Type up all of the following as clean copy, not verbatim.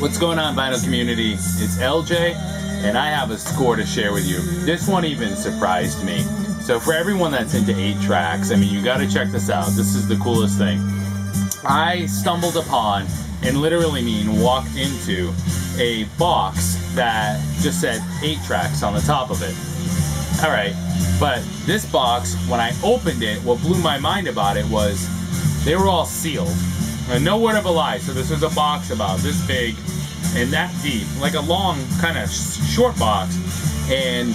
What's going on, vinyl community? It's LJ, and I have a score to share with you. This one even surprised me. So for everyone that's into 8 tracks, I mean, you gotta check this out. This is the coolest thing. I stumbled upon, and literally walked into, a box that just said 8 tracks on the top of it. Alright, but this box, when I opened it, what blew my mind about it was they were all sealed. And no word of a lie. So this was a box about this big and that deep, like a long kind of short box. And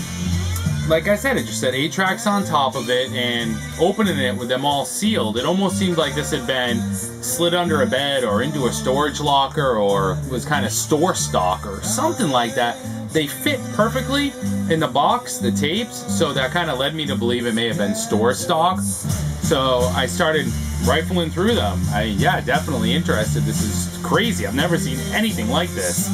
like I said, it just said 8 tracks on top of it, and opening it with them all sealed, it almost seemed like this had been slid under a bed or into a storage locker, or was kind of store stock or something like that. They fit perfectly in the box, the tapes, so that kind of led me to believe it may have been store stock. So I started rifling through them. Yeah, definitely interested. This is crazy. I've never seen anything like this.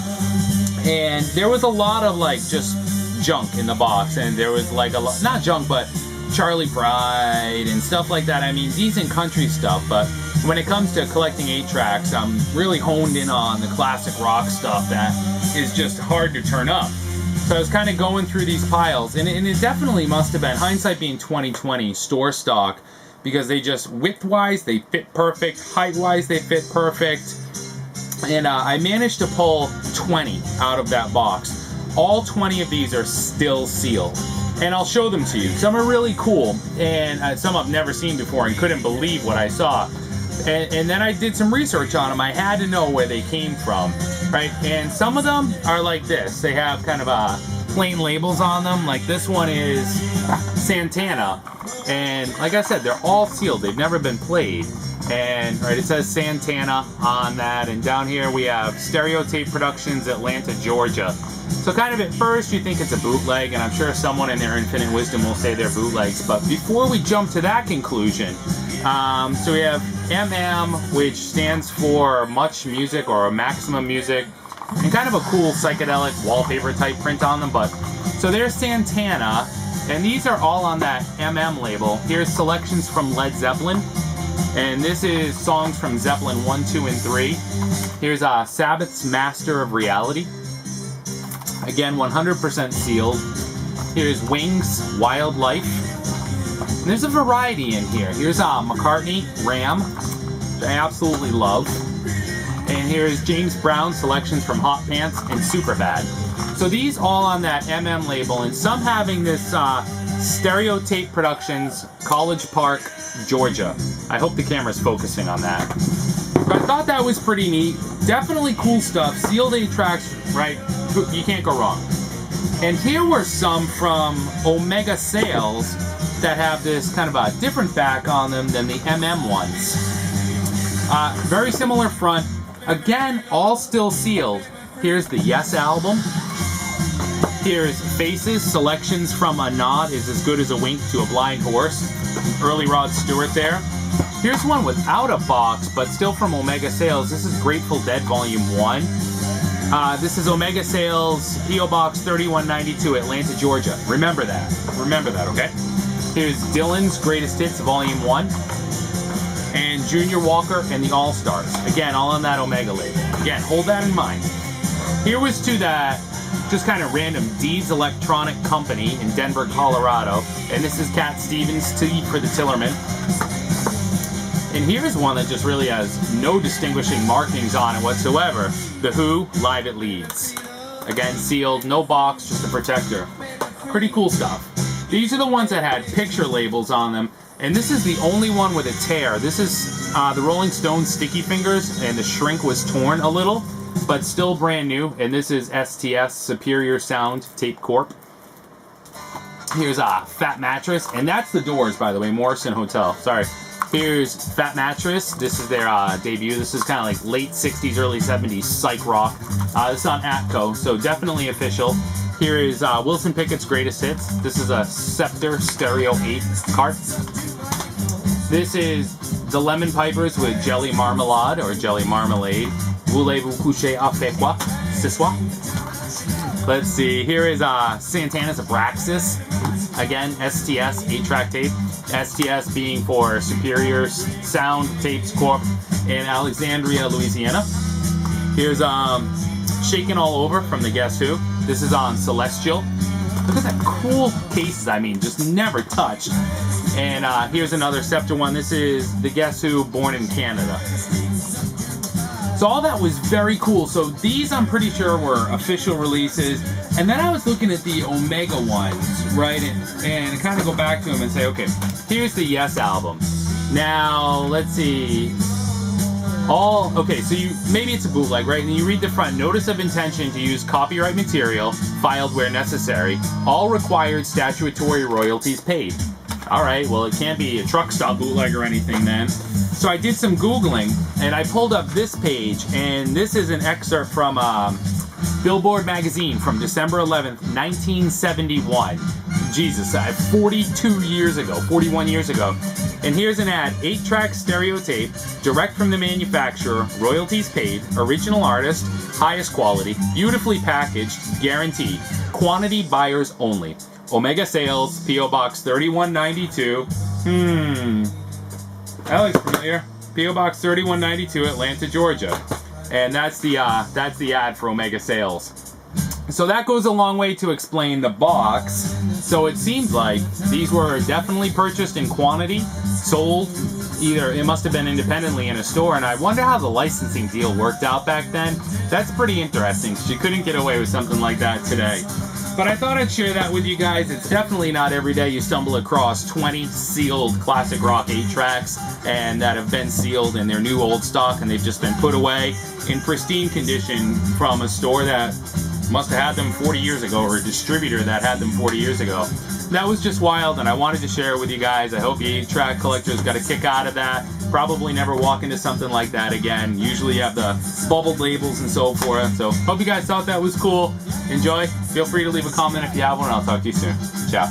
And there was a lot of like just junk in the box, and there was like a lot, not junk, but Charlie Pride and stuff like that. I mean, decent country stuff, but when it comes to collecting 8 tracks, I'm really honed in on the classic rock stuff that is just hard to turn up. So I was kind of going through these piles, and it definitely must have been, hindsight being 2020, store stock, because they just, width-wise, they fit perfect, height-wise, they fit perfect. And I managed to pull 20 out of that box. All 20 of these are still sealed. And I'll show them to you. Some are really cool, and some I've never seen before and couldn't believe what I saw. And then I did some research on them. I had to know where they came from, right? And some of them are like this. They have kind of plain labels on them. Like this one is Santana. And like I said, they're all sealed. They've never been played. And right, it says Santana on that. And down here we have Stereotape Productions, Atlanta, Georgia. So kind of at first you think it's a bootleg, and I'm sure someone in their infinite wisdom will say they're bootlegs. But before we jump to that conclusion, so we have MM, which stands for Much Music or Maximum Music, and kind of a cool psychedelic wallpaper type print on them. But so there's Santana, and these are all on that MM label. Here's selections from Led Zeppelin, and this is songs from Zeppelin 1, 2, and 3. Here's Sabbath's Master of Reality. Again, 100% sealed. Here's Wings, Wildlife. And there's a variety in here. Here's McCartney, Ram, which I absolutely love. And here's James Brown, selections from Hot Pants and Superbad. So these all on that MM label, and some having this Stereotape Productions, College Park, Georgia. I hope the camera's focusing on that. But I thought that was pretty neat. Definitely cool stuff. Sealed 8 tracks, right? You can't go wrong. And here were some from Omega Sales that have this kind of a different back on them than the MM ones. Very similar front. Again, all still sealed. Here's the Yes album. Here's Faces, selections from A Nod Is As Good As a Wink to a Blind Horse. Early Rod Stewart there. Here's one without a box, but still from Omega Sales. This is Grateful Dead Volume 1. This is Omega Sales, P.O. Box 3192, Atlanta, Georgia. Remember that. Remember that, okay? Here's Dylan's Greatest Hits, Volume 1. And Junior Walker and the All-Stars. Again, all on that Omega label. Again, hold that in mind. Here was to that just kind of random Dee's Electronic Company in Denver, Colorado. And this is Cat Stevens, T for the Tillerman. And here's one that just really has no distinguishing markings on it whatsoever. The Who, Live at Leeds. Again, sealed, no box, just a protector. Pretty cool stuff. These are the ones that had picture labels on them, and this is the only one with a tear. This is the Rolling Stones Sticky Fingers, and the shrink was torn a little, but still brand new. And this is STS, Superior Sound Tape Corp. Here's a Fat Mattress, and that's the Doors, by the way, Morrison Hotel. Sorry. Here's Fat Mattress. This is their debut. This is kind of like late 60s, early 70s psych rock. This is on Atco, so definitely official. Here is Wilson Pickett's Greatest Hits. This is a Scepter Stereo 8 cart. This is the Lemon Pipers with Jelly Marmalade or Jelly Marmalade. Voulez-vous coucher avec quoi? Ce soir? Let's see. Here is Santana's Abraxas. Again, STS 8-track tape. STS being for Superior Sound Tapes Corp in Alexandria, Louisiana. Here's shaken all over from the Guess Who. This is on Celestial. Look at that cool cases, I mean, just never touched. And here's another Scepter one. This is the Guess Who, Born in Canada. So all that was very cool. So these, I'm pretty sure, were official releases. And then I was looking at the Omega ones, right? And kind of go back to them and say, okay, here's the Yes album. Now, let's see. Okay, so maybe it's a bootleg, right? And you read the front, notice of intention to use copyright material, filed where necessary. All required statutory royalties paid. All right, well, it can't be a truck stop bootleg or anything then. So I did some Googling, and I pulled up this page, and this is an excerpt from Billboard magazine from December 11th, 1971. Jesus, 42 years ago, 41 years ago. And here's an ad, 8-track stereotape, direct from the manufacturer, royalties paid, original artist, highest quality, beautifully packaged, guaranteed, quantity buyers only. Omega Sales, P.O. Box 3192. That looks familiar. P.O. Box 3192, Atlanta, Georgia. And that's the ad for Omega Sales. So that goes a long way to explain the box. So it seems like these were definitely purchased in quantity, sold either, it must have been independently in a store, and I wonder how the licensing deal worked out back then. That's pretty interesting, because you couldn't get away with something like that today. But I thought I'd share that with you guys. It's definitely not every day you stumble across 20 sealed classic rock 8-tracks and that have been sealed in their new old stock, and they've just been put away in pristine condition from a store that must have had them 40 years ago, or a distributor that had them 40 years ago. That was just wild, and I wanted to share it with you guys. I hope you 8-track collectors got a kick out of that. Probably never walk into something like that again. Usually you have the bubbled labels and so forth. So hope you guys thought that was cool. Enjoy. Feel free to leave a comment if you have one. I'll talk to you soon. Ciao.